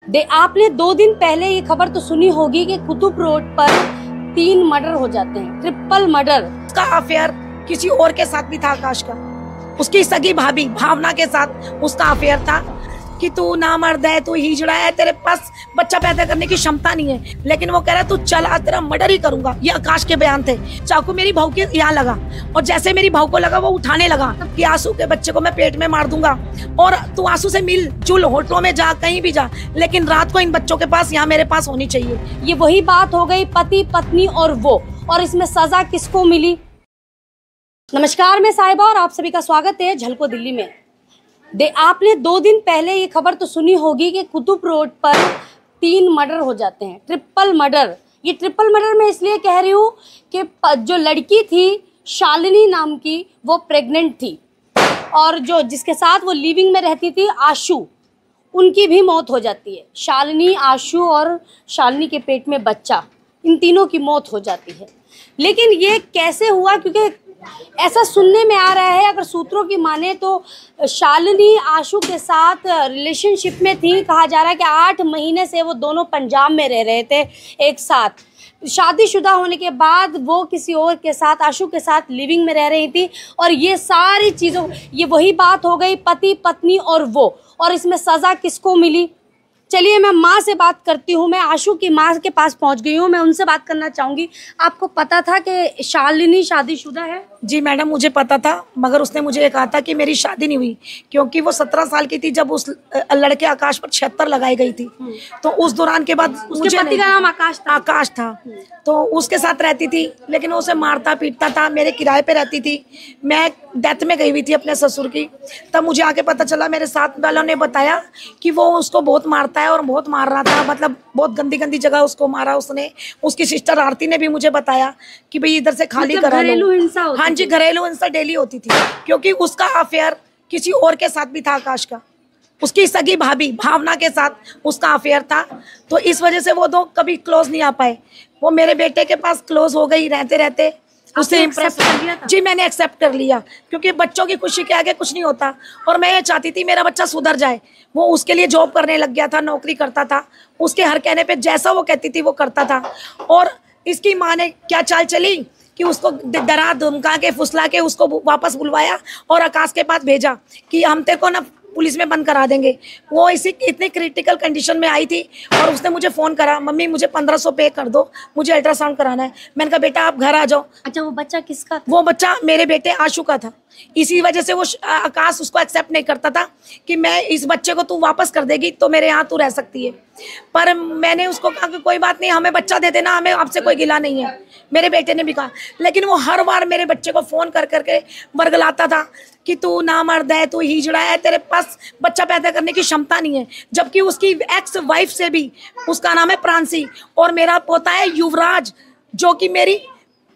आपने 2 दिन पहले ये खबर तो सुनी होगी कि कुतुब रोड पर 3 मर्डर हो जाते हैं, ट्रिपल मर्डर। उसका अफेयर किसी और के साथ भी था, आकाश का। उसकी सगी भाभी भावना के साथ उसका अफेयर था कि तू ना मर्द है, तू हिजड़ा है, तेरे पास बच्चा पैदा करने की क्षमता नहीं है। लेकिन वो कह रहा है तू चल, आज तेरा मर्डर ही करूंगा। ये आकाश के बयान थे। चाकू मेरी बहू के यहाँ लगा और जैसे मेरी बहू को लगा वो उठाने लगा कि आंसू के बच्चे को मैं पेट में मार दूंगा और तू आंसू से मिल जुल, होटलों में जा, कहीं भी जा, लेकिन रात को इन बच्चों के पास यहाँ मेरे पास होनी चाहिए। ये वही बात हो गई पति पत्नी और वो, और इसमें सजा किसको मिली। नमस्कार, मैं साहिबा और आप सभी का स्वागत है झलको दिल्ली में। आपने 2 दिन पहले ये खबर तो सुनी होगी कि कुतुब रोड पर 3 मर्डर हो जाते हैं, ट्रिपल मर्डर। ये ट्रिपल मर्डर मैं इसलिए कह रही हूँ कि जो लड़की थी शालिनी नाम की, वो प्रेग्नेंट थी और जो जिसके साथ वो लिविंग में रहती थी आशु, उनकी भी मौत हो जाती है। शालिनी, आशु और शालिनी के पेट में बच्चा, इन तीनों की मौत हो जाती है। लेकिन ये कैसे हुआ, क्योंकि ऐसा सुनने में आ रहा है, अगर सूत्रों की माने तो शालिनी आशु के साथ रिलेशनशिप में थी। कहा जा रहा है कि 8 महीने से वो दोनों पंजाब में रह रहे थे एक साथ। शादीशुदा होने के बाद वो किसी और के साथ, आशु के साथ लिविंग में रह रही थी। और ये सारी चीज़ों, ये वही बात हो गई पति पत्नी और वो, और इसमें सज़ा किसको मिली। चलिए मैं माँ से बात करती हूँ। मैं आशु की माँ के पास पहुँच गई हूँ, मैं उनसे बात करना चाहूँगी। आपको पता था कि शालिनी शादीशुदा है? जी मैडम, मुझे पता था, मगर उसने मुझे ये कहा था कि मेरी शादी नहीं हुई, क्योंकि वो 17 साल की थी जब उस लड़के आकाश पर 76 लगाई गई थी। तो उस दौरान के बाद उसके पति का नाम आकाश था। तो उसके साथ रहती थी, लेकिन वो उसे मारता पीटता था। मेरे किराए पे रहती थी। मैं डेथ में गई हुई थी अपने ससुर की। तब मुझे आके पता चला, मेरे साथ वालों ने बताया कि वो उसको बहुत मारता है और बहुत मार रहा था, मतलब बहुत गंदी गंदी जगह उसको मारा उसने। उसकी सिस्टर आरती ने भी मुझे बताया कि भाई इधर से खाली करा लो। घरेलू हिंसा होती? हाँ जी, घरेलू हिंसा डेली होती थी, क्योंकि उसका अफेयर किसी और के साथ भी था, आकाश का। उसकी सगी भाभी भावना के साथ उसका अफेयर था। तो इस वजह से वो दो कभी क्लोज नहीं आ पाए। वो मेरे बेटे के पास क्लोज हो गई रहते रहते। उसे इम्प्रेस कर लिया था? जी मैंने एक्सेप्ट कर लिया, क्योंकि बच्चों की खुशी के आगे कुछ नहीं होता। और मैं ये चाहती थी मेरा बच्चा सुधर जाए। वो उसके लिए जॉब करने लग गया था, नौकरी करता था। उसके हर कहने पे जैसा वो कहती थी वो करता था। और इसकी माँ ने क्या चाल चली कि उसको डरा धमका के फुसला के उसको वापस बुलवाया और आकाश के पास भेजा कि हम तेरे को ना पुलिस में बंद करा देंगे। वो इसी इतनी क्रिटिकल कंडीशन में आई थी और उसने मुझे फ़ोन करा, मम्मी मुझे 1500 पे कर दो, मुझे अल्ट्रासाउंड कराना है। मैंने कहा बेटा आप घर आ जाओ। अच्छा, वो बच्चा किसका था? वो बच्चा मेरे बेटे आशु का था। इसी वजह से वो आकाश उसको एक्सेप्ट नहीं करता था कि मैं इस बच्चे को तू वापस कर देगी तो मेरे यहाँ तू रह सकती है। पर मैंने उसको कहा कि कोई बात नहीं, हमें बच्चा दे देना, हमें आपसे कोई गिला नहीं है। मेरे बेटे ने भी कहा, लेकिन वो हर बार मेरे बच्चे को फ़ोन कर करके वर्गलाता था कि तू ना मर्द है, तू हिजड़ा है, तेरे पास बच्चा पैदा करने की क्षमता नहीं है। जबकि उसकी एक्स वाइफ से भी, उसका नाम है प्रांसी, और मेरा पोता है युवराज, जो कि मेरी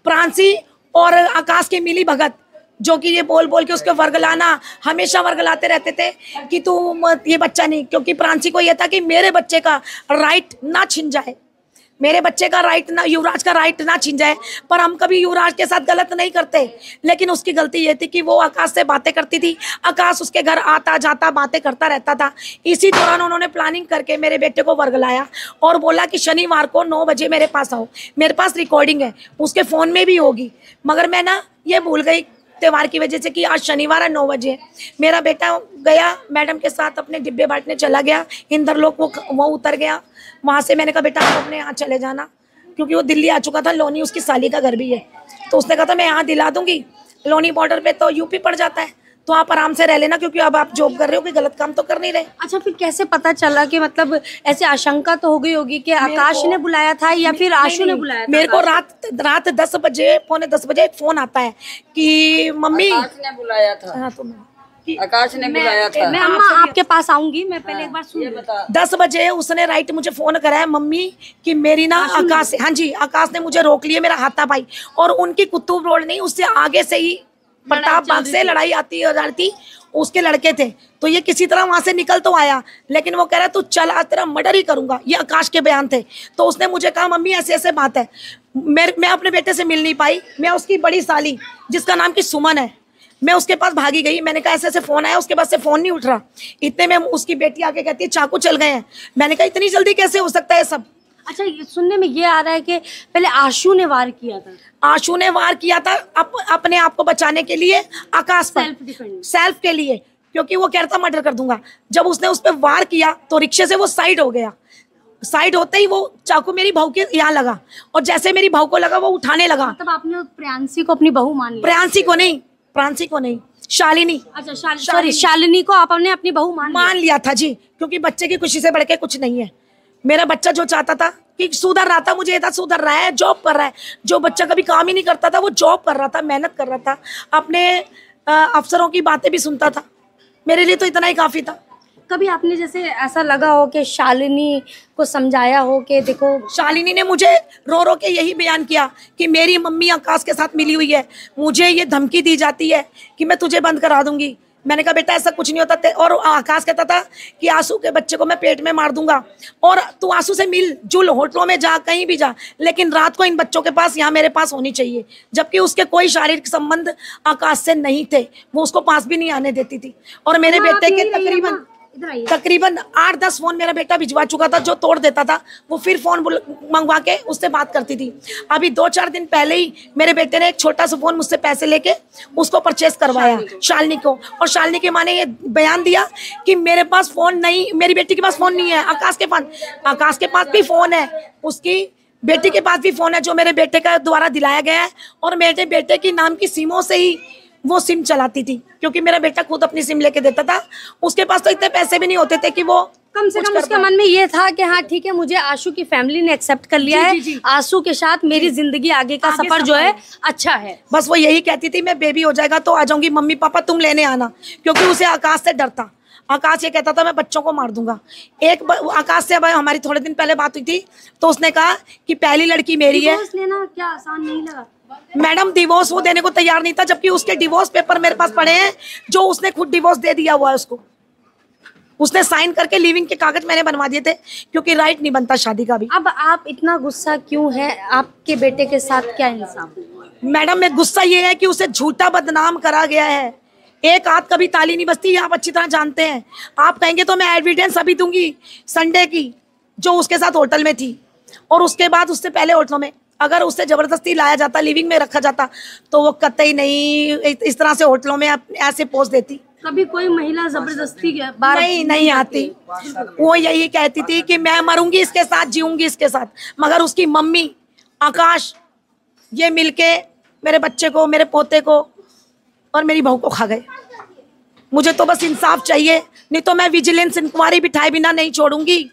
प्रांसी और आकाश की मिली भगत, जो कि ये बोल बोल के उसके वर्गलाना, हमेशा वर्गलाते रहते थे कि तू ये बच्चा नहीं। क्योंकि प्रांसी को ये था कि मेरे बच्चे का राइट ना छिन जाए, मेरे बच्चे का राइट ना, युवराज का राइट ना छिन जाए। पर हम कभी युवराज के साथ गलत नहीं करते, लेकिन उसकी गलती ये थी कि वो आकाश से बातें करती थी। आकाश उसके घर आता जाता बातें करता रहता था। इसी दौरान उन्होंने प्लानिंग करके मेरे बेटे को वर्गलाया और बोला कि शनिवार को 9 बजे मेरे पास आओ। मेरे पास रिकॉर्डिंग है, उसके फ़ोन में भी होगी, मगर मैं ना ये भूल गई त्योहार की वजह से कि आज शनिवार है, 9 बजे। मेरा बेटा गया मैडम के साथ, अपने डिब्बे बांटने चला गया इंदरलोक। वो उतर गया वहाँ से। मैंने कहा बेटा आप अपने यहाँ चले जाना, क्योंकि वो दिल्ली आ चुका था। लोनी उसकी साली का घर भी है, तो उसने कहा था मैं यहाँ दिला दूंगी। लोनी बॉर्डर पे तो यूपी पड़ जाता है, तो आप आराम से रह लेना, क्योंकि अब आप जॉब कर रहे हो, कि गलत काम तो कर नहीं रहे। अच्छा, फिर कैसे पता चला कि, मतलब ऐसे आशंका तो हो गई होगी कि आकाश ने बुलाया था या फिर आशु ने बुलाया था? मेरे को रात 10 बजे, पौने 10 बजे एक फोन आता है कि मम्मी आकाश ने बुलाया था। हाँ, तो आकाश ने बुलाया था। मैं अम्मा आपके पास आऊंगी, मैं पहले एक बार सुन। 10 बजे उसने राइट मुझे फोन करा है मम्मी कि मेरी ना आकाश, हाँ जी, आकाश ने मुझे रोक लिया, मेरा हाथापाई। और उनकी कुतुब रोड नहीं, उससे आगे से ही प्रताप बाग से लड़ाई आती उसके लड़के थे। तो ये किसी तरह वहां से निकल तो आया, लेकिन वो कह रहा तू चल, आज तेरा मर्डर ही करूंगा। ये आकाश के बयान थे। तो उसने मुझे कहा मम्मी ऐसे ऐसे बात है। मैं अपने बेटे से मिल नहीं पाई। मैं उसकी बड़ी साली, जिसका नाम की सुमन है, मैं उसके पास भागी गई, मैंने कहा ऐसे ऐसे फोन आया, उसके पास से फोन नहीं उठ रहा। इतने में उसकी बेटी आके कहती है चाकू चल गए हैं। मैंने कहा इतनी जल्दी कैसे हो सकता है सब। अच्छा, ये सुनने में ये आ रहा है कि पहले आशु ने वार किया था। आशु ने वार किया था अपने आप को बचाने के लिए, आकाश पर, सेल्फ डिफेंस, सेल्फ के लिए, क्योंकि वो कह रहा था मर्डर कर दूंगा। जब उसने उस पर वार किया तो रिक्शे से वो साइड हो गया। साइड होते ही वो चाकू मेरी बहू के यहाँ लगा, और जैसे मेरी बहू को लगा वो उठाने लगा। मतलब आपने प्रियांशी को अपनी बहू मान लिया? प्रियांशी को नहीं, शालिनी। अच्छा, सॉरी, शालिनी को आपने अपनी बहू मान लिया था जी, क्योंकि बच्चे की खुशी से बढ़ के कुछ नहीं है। मेरा बच्चा जो चाहता था कि सुधर रहा था, मुझे ये था सुधर रहा है, जॉब कर रहा है। जो बच्चा कभी काम ही नहीं करता था वो जॉब कर रहा था, मेहनत कर रहा था, अपने अफसरों की बातें भी सुनता था। मेरे लिए तो इतना ही काफी था। कभी आपने जैसे ऐसा लगा हो कि शालिनी को समझाया हो कि देखो? शालिनी ने मुझे रो रो के यही बयान किया कि मेरी मम्मी आकाश के साथ मिली हुई है, मुझे ये धमकी दी जाती है कि मैं तुझे बंद करा दूंगी। मैंने कहा बेटा ऐसा कुछ नहीं होता। और आकाश कहता था कि आंसू के बच्चे को मैं पेट में मार दूंगा, और तू आंसू से मिल जुल, होटलों में जा, कहीं भी जा, लेकिन रात को इन बच्चों के पास यहाँ मेरे पास होनी चाहिए। जबकि उसके कोई शारीरिक संबंध आकाश से नहीं थे, वो उसको पास भी नहीं आने देती थी। और मेरे बेटे के तकरीबन 8-10 फोन मेरा बेटा भिजवा चुका था, जो तोड़ देता था वो फिर फोन मंगवा के उससे बात करती थी। अभी 2-4 दिन पहले ही मेरे बेटे ने एक छोटा सा फोन मुझसे पैसे लेके उसको परचेस करवाया, शालिनी को। और शालिनी के माँ ने ये बयान दिया कि मेरे पास फोन नहीं, मेरी बेटी के पास फोन नहीं है, आकाश के पास भी फोन है, उसकी बेटी के पास भी फोन है, जो मेरे बेटे का द्वारा दिलाया गया है। और मेरे बेटे की नाम की सिमों से ही वो सिम चलाती थी, क्योंकि मेरा बेटा खुद अपनी सिम लेके देता था। उसके पास तो इतने पैसे भी नहीं होते थे कि वो कम से कम उसके मन में ये था कि हाँ ठीक है, मुझे आशु की फैमिली ने एक्सेप्ट कर लिया है, आशु के साथ मेरी जिंदगी आगे का सफर जो है अच्छा है। बस वो यही कहती थी मैं बेबी हो जाएगा तो आ जाऊंगी, मम्मी पापा तुम लेने आना, क्योंकि उसे आकाश से डर था। आकाश ये कहता था मैं बच्चों को मार दूंगा। आकाश से अब हमारी थोड़े दिन पहले बात हुई थी, तो उसने कहा कि पहली लड़की मेरी है। लेना क्या आसान नहीं लगा मैडम? डिवोर्स वो देने को तैयार नहीं था, जबकि उसके डिवोर्स पेपर मेरे पास पड़े हैं, जो उसने खुद डिवोर्स दे दिया हुआ है उसको। उसने साइन करके लिविंग के कागज मैंने बनवा दिए थे, क्योंकि राइट नहीं बनता शादी का भी। अब आप इतना गुस्सा क्यों है? आपके बेटे के साथ क्या इंसाफ? मैडम मैं गुस्सा ये है कि उसे झूठा बदनाम करा गया है। एक हाथ कभी ताली नहीं बजती, आप अच्छी तरह जानते हैं। आप कहेंगे तो मैं एविडेंस अभी दूंगी संडे की, जो उसके साथ होटल में थी, और उसके बाद उससे पहले होटलों में। अगर उससे जबरदस्ती लाया जाता, लिविंग में रखा जाता, तो वो कतई नहीं इस तरह से होटलों में ऐसे पोज देती। कभी कोई महिला जबरदस्ती नहीं आती। वो यही कहती थी कि मैं मरूंगी इसके साथ, जीऊंगी इसके साथ। मगर उसकी मम्मी आकाश ये मिलके मेरे बच्चे को, मेरे पोते को और मेरी बहू को खा गए। मुझे तो बस इंसाफ चाहिए, नहीं तो मैं विजिलेंस इंक्वायरी बिठाए बिना नहीं छोड़ूंगी।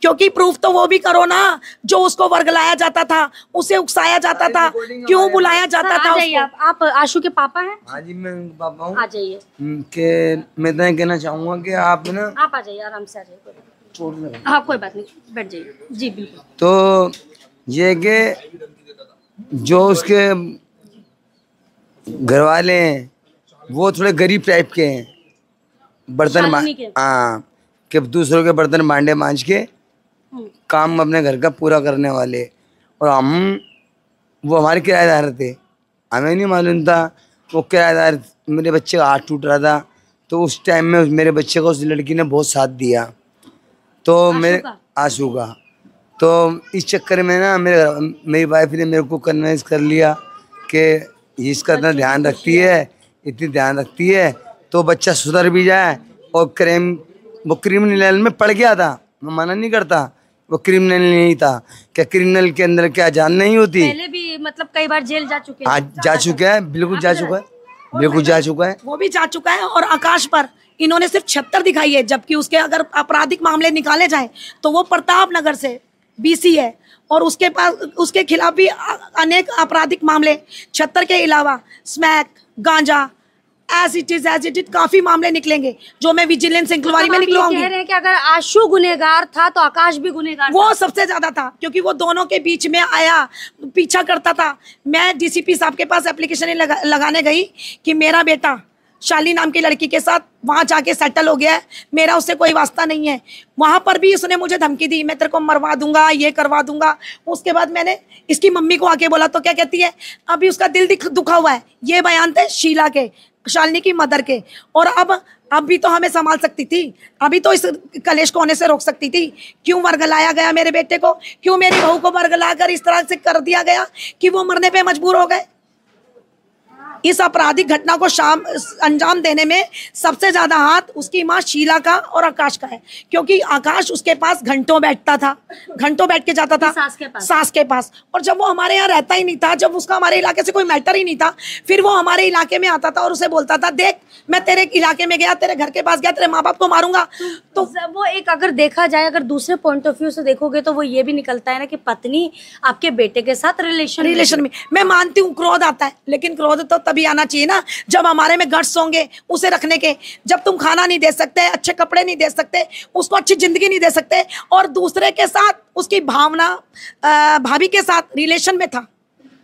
क्योंकि प्रूफ तो वो भी करो ना, जो उसको वर्गलाया जाता था, उसे उकसाया जाता था, क्यों बुलाया जाता था उसको। आप आशु के पापा हैं? हाँ जी मैं पापा हूँ। आ जाइए। कि मैं तो कहना चाहूँगा कि आप ना, आप आ जाइए, आराम से आ जाइए। हाँ कोई बात नहीं, बैठ जाइए जी। बिल्कुल। तो ये कि जो उसके घर वाले हैं वो थोड़े गरीब टाइप के हैं, बर्तन हाँ, कि दूसरों के बर्तन मांडे मांझ के काम अपने घर का पूरा करने वाले। और वो हमारे किराएदार थे, हमें नहीं मालूम था वो किराएदार। मेरे बच्चे का हाथ टूट रहा था, तो उस टाइम में मेरे बच्चे को उस लड़की ने बहुत साथ दिया, तो मेरे आशु का। तो इस चक्कर में ना मेरी वाइफ ने मेरे को कन्विंस कर लिया कि इसका इतना ध्यान रखती है, इतनी ध्यान रखती है, तो बच्चा सुधर भी जाए। और वो क्रिमिनल में पड़ गया था, मैं मना नहीं करता, वो क्रिमिनल नहीं था। क्या क्रिमिनल के अंदर क्या जान नहीं होती? पहले भी मतलब कई बार जेल जा चुके हैं। हाँ जा चुका है, बिल्कुल जा चुका है, बिल्कुल जा चुका है, वो भी जा चुका है। और आकाश पर इन्होंने सिर्फ 76 दिखाई है, जबकि उसके अगर आपराधिक मामले निकाले जाएं तो वो प्रताप नगर से BC है, और उसके खिलाफ भी अनेक आपराधिक मामले 76 के अलावा स्मैक, गांजा, एज इट इज काफी मामले निकलेंगे, जो मैं विजिलेंस इंक्वायरी में निकलवाऊंगी। कह रहे हैं कि अगर आशु गुनहगार था तो आकाश भी गुनहगार वो सबसे ज्यादा था, क्योंकि वो दोनों के बीच में आया, पीछा करता था। मैं DCP साहब के पास एप्लीकेशन लगाने गई कि मेरा बेटा शाली नाम की लड़की के साथ वहां जाके सेटल हो गया है, मेरा उससे कोई वास्ता नहीं है। वहां पर भी उसने मुझे धमकी दी, मैं तेरे को मरवा दूंगा, ये करवा दूंगा। उसके बाद मैंने इसकी मम्मी को आके बोला, तो क्या कहती है, अभी उसका दिल दुखा हुआ है। ये बयान थे शीला के, शालिनी की मदर के। और अब भी तो हमें संभाल सकती थी, अभी तो इस कलेश को होने से रोक सकती थी। क्यों वर्गलाया गया मेरे बेटे को, क्यों मेरी बहू को वर्गला कर इस तरह से कर दिया गया कि वो मरने पे मजबूर हो गए। इस आपराधिक घटना को अंजाम देने में सबसे ज्यादा हाथ उसकी माँ शीला का और आकाश का है, क्योंकि आकाश उसके पास घंटों बैठता था, घंटों बैठ के जाता था सास के पास। और जब वो हमारे यहाँ रहता ही नहीं था, जब उसका हमारे इलाके से कोई मैटर ही नहीं था, फिर वो हमारे इलाके में आता था और उसे बोलता था, देख मैं तेरे इलाके में गया, तेरे घर के पास गया, तेरे माँ बाप को मारूंगा। तो वो एक अगर देखा जाए, अगर दूसरे पॉइंट ऑफ व्यू से देखोगे तो वो ये भी निकलता है ना कि पत्नी आपके बेटे के साथ रिलेशन में। मैं मानती हूँ क्रोध आता है, लेकिन क्रोध तो तभी आना चाहिए ना जब हमारे में गट्स होंगे उसे रखने के। जब तुम खाना नहीं दे सकते, अच्छे कपड़े नहीं दे सकते, उसको अच्छी जिंदगी नहीं दे सकते, और दूसरे के साथ उसकी भावना भाभी के साथ रिलेशन में था,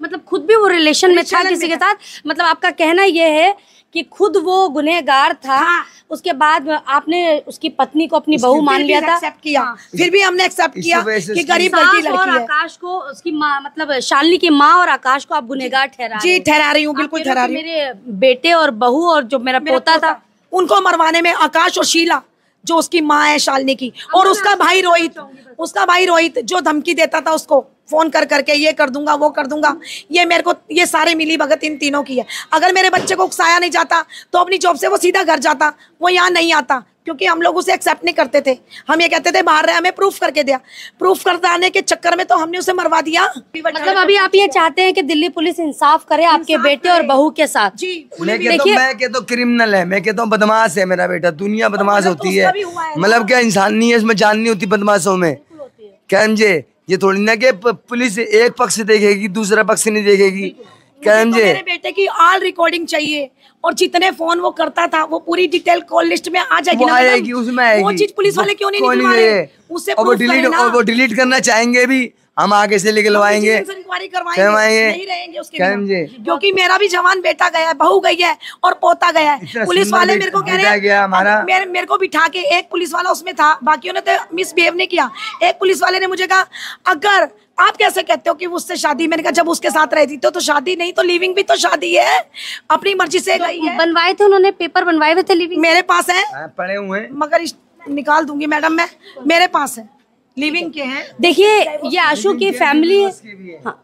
मतलब खुद भी वो रिलेशन में था किसी के साथ। मतलब आपका कहना ये है कि खुद वो गुनहगार था। हाँ। उसके बाद आपने उसकी पत्नी को अपनी बहू मान लिया था, एक्सेप्ट किया। फिर भी हमने एक्सेप्ट किया कि गरीब लड़की और आकाश को उसकी माँ, मतलब शालिनी की माँ और आकाश को आप गुनहगार ठहरा रही हूँ। बिल्कुल ठहरा रही हूँ। मेरे बेटे और बहू और जो मेरा पोता था, उनको मरवाने में आकाश और शीला जो उसकी माँ है शालिनी की, और उसका भाई रोहित जो धमकी देता था उसको फोन कर करके, ये कर दूंगा वो कर दूंगा, ये मेरे को, ये सारे मिली भगत इन तीनों की है। अगर मेरे बच्चे को उकसाया नहीं जाता तो अपनी जॉब से वो सीधा घर जाता, वो यहाँ नहीं आता, क्योंकि हम लोग उसे एक्सेप्ट नहीं करते थे। हम ये कहते थे बाहर रहे, हमें प्रूफ करके दिया। प्रूफ करने के चक्कर में तो हमने उसे मरवा दिया। मतलब अभी आप ये चाहते हैं कि दिल्ली पुलिस इंसाफ करे आपके बेटे और बहू के साथ? जी, मैं कहता हूँ क्रिमिनल है, मैं कहता हूँ बदमाश है मेरा बेटा। दुनिया बदमाश होती है, मतलब क्या इंसान नहीं है इसमें, जान नहीं होती बदमाशों में। क्या समझे, ये थोड़ी ना कि पुलिस एक पक्ष देखेगी दूसरा पक्ष नहीं देखेगी। क्या समझे, मेरे बेटे की ऑल रिकॉर्डिंग चाहिए, और जितने फोन वो करता था वो पूरी डिटेल कॉल लिस्ट में आ जाएगी, आएगी, उसमें आएगी। वो चीज पुलिस वाले क्यों नहीं निकलवाए? उससे वो डिलीट करना चाहेंगे भी, हम आगे से निकलवाएंगे, इंक्वायरी करवाएंगे, नहीं रहेंगे उसके बिना। क्योंकि मेरा भी जवान बेटा गया है, बहू गई है और पोता गया है। पुलिस वाले मेरे को कह रहे हैं, मेरे को बिठा के, एक पुलिस वाला उसमें था, बाकियों ने तो मिसबिहेव नहीं किया। एक पुलिस वाले ने मुझे कहा, अगर आप कैसे कहते हो कि उससे शादी? मैंने कहा जब उसके साथ रहती तो शादी नहीं तो लिविंग भी तो शादी है, अपनी मर्जी से गई है। बनवाए थे उन्होंने, पेपर बनवाए हुए थे लिविंग? मेरे पास है, पड़े हुए, मगर निकाल दूंगी मैडम मैं, मेरे पास है, लिविंग के हैं। देखिए ये आशु की फैमिली है, हाँ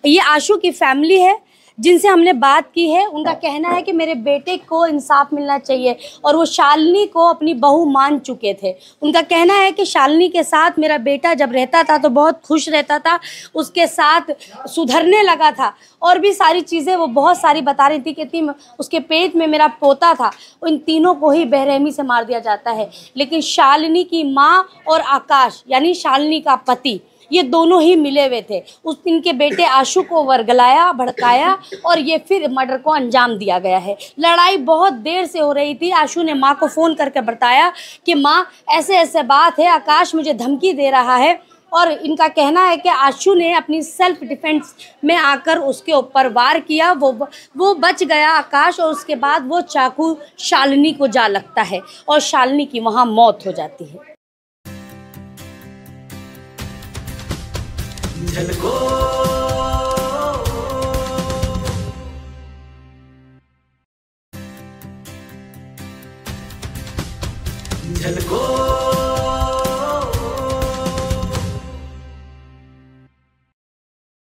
ये आशु की फैमिली है जिनसे हमने बात की है। उनका कहना है कि मेरे बेटे को इंसाफ मिलना चाहिए, और वो शालिनी को अपनी बहू मान चुके थे। उनका कहना है कि शालिनी के साथ मेरा बेटा जब रहता था तो बहुत खुश रहता था, उसके साथ सुधरने लगा था, और भी सारी चीज़ें वो बहुत सारी बता रही थी कि उसके पेट में मेरा पोता था। इन तीनों को ही बेरहमी से मार दिया जाता है। लेकिन शालिनी की माँ और आकाश यानी शालिनी का पति, ये दोनों ही मिले हुए थे। उस इनके बेटे आशु को वर्गलाया, भड़काया, और ये फिर मर्डर को अंजाम दिया गया है। लड़ाई बहुत देर से हो रही थी। आशु ने माँ को फ़ोन करके बताया कि माँ ऐसे ऐसे बात है, आकाश मुझे धमकी दे रहा है। और इनका कहना है कि आशु ने अपनी सेल्फ डिफेंस में आकर उसके ऊपर वार किया, वो बच गया आकाश, और उसके बाद वो चाकू शालिनी को जा लगता है और शालिनी की वहाँ मौत हो जाती है। झलको